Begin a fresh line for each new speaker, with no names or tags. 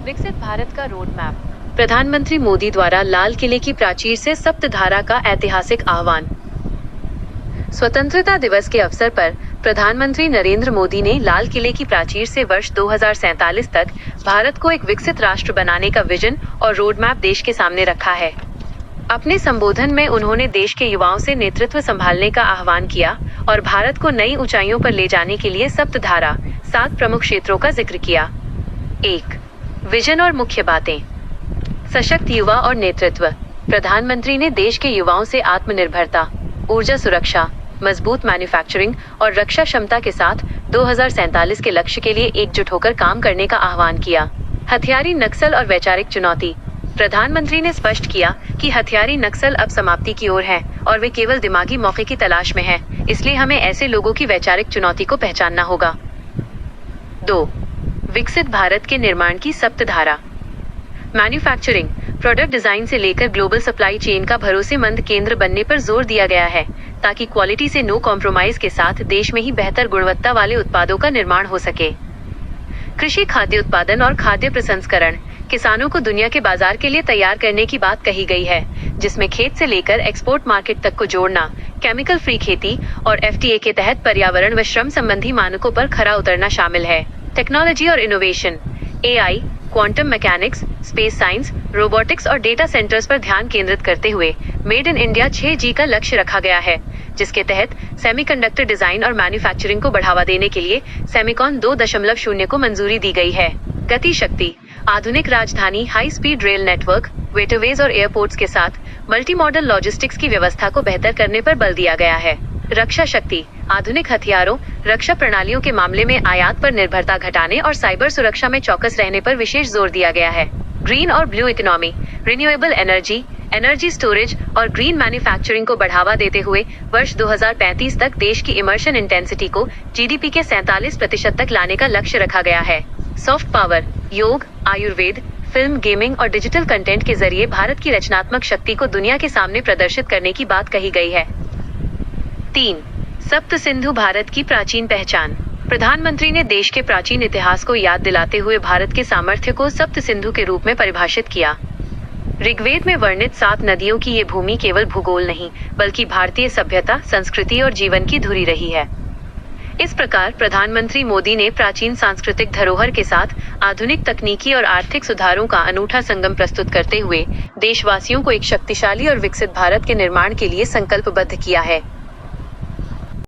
विकसित भारत का road map. प्रधानमंत्री मोदी द्वारा लाल किले की प्राचीर से सप्तधारा का ऐतिहासिक आह्वान। स्वतंत्रता दिवस के अवसर पर प्रधानमंत्री नरेंद्र मोदी ने लाल किले की प्राचीर से वर्ष 2047 तक भारत को एक विकसित राष्ट्र बनाने का विजन और रोड मैप देश के सामने रखा है। अपने संबोधन में उन्होंने देश के युवाओं से नेतृत्व संभालने का आह्वान किया और भारत को नई ऊंचाइयों पर ले जाने के लिए सप्तधारा 7 प्रमुख क्षेत्रों का जिक्र किया। 1. विजन और मुख्य बातें। सशक्त युवा और नेतृत्व। प्रधानमंत्री ने देश के युवाओं से आत्मनिर्भरता, ऊर्जा सुरक्षा, मजबूत मैन्युफैक्चरिंग और रक्षा क्षमता के साथ 2047 के लक्ष्य के लिए एकजुट होकर काम करने का आह्वान किया। हथियारी नक्सल और वैचारिक चुनौती। प्रधानमंत्री ने स्पष्ट किया कि हथियारी नक्सल अब समाप्ति की ओर है और वे केवल दिमागी मौके की तलाश में हैं, इसलिए हमें ऐसे लोगों की वैचारिक चुनौती को पहचानना होगा। 2. विकसित भारत के निर्माण की सप्तधारा। मैन्युफैक्चरिंग, प्रोडक्ट डिजाइन से लेकर ग्लोबल सप्लाई चेन का भरोसेमंद केंद्र बनने पर जोर दिया गया है, ताकि क्वालिटी से नो कॉम्प्रोमाइज के साथ देश में ही बेहतर गुणवत्ता वाले उत्पादों का निर्माण हो सके। कृषि खाद्य उत्पादन और खाद्य प्रसंस्करण। किसानों को दुनिया के बाजार के लिए तैयार करने की बात कही गई है, जिसमें खेत से लेकर एक्सपोर्ट मार्केट तक को जोड़ना, केमिकल फ्री खेती और FTA के तहत पर्यावरण व श्रम संबंधी मानकों पर खरा उतरना शामिल है। टेक्नोलॉजी और innovation. AI, quantum mechanics, space science, robotics और डेटा सेंटर्स पर ध्यान केंद्रित करते हुए मेड इन इंडिया 6G का लक्ष्य रखा गया है, जिसके तहत सेमीकंडक्टर डिजाइन और मैन्युफैक्चरिंग को बढ़ावा देने के लिए सेमिकॉन 2.0 को मंजूरी दी गई है। गति शक्ति। आधुनिक राजधानी, हाई स्पीड रेल नेटवर्क, वेटरवेज और एयरपोर्ट्स के साथ मल्टी मॉडल लॉजिस्टिक्स की व्यवस्था को बेहतर करने पर बल दिया गया है। रक्षा शक्ति। आधुनिक हथियारों, रक्षा प्रणालियों के मामले में आयात पर निर्भरता घटाने और साइबर सुरक्षा में चौकस रहने पर विशेष जोर दिया गया है। ग्रीन और blue economy. Renewable energy, energy storage और ग्रीन मैन्युफैक्चरिंग को बढ़ावा देते हुए वर्ष 2035 तक देश की इमर्शन इंटेंसिटी को GDP के 47% तक लाने का लक्ष्य रखा गया है। Soft power. योग, आयुर्वेद, फिल्म, गेमिंग और डिजिटल कंटेंट के जरिए भारत की रचनात्मक शक्ति को दुनिया के सामने प्रदर्शित करने की बात कही गई है। 3. सप्त सिंधु भारत की प्राचीन पहचान। प्रधानमंत्री ने देश के प्राचीन इतिहास को याद दिलाते हुए भारत के सामर्थ्य को सप्त सिंधु के रूप में परिभाषित किया। ऋग्वेद में वर्णित 7 नदियों की ये भूमि केवल भूगोल नहीं, बल्कि भारतीय सभ्यता, संस्कृति और जीवन की धुरी रही है। इस प्रकार प्रधानमंत्री मोदी ने प्राचीन सांस्कृतिक धरोहर के साथ आधुनिक तकनीकी और आर्थिक सुधारों का अनूठा संगम प्रस्तुत करते हुए देशवासियों को एक शक्तिशाली और विकसित भारत के निर्माण के लिए संकल्पबद्ध किया है।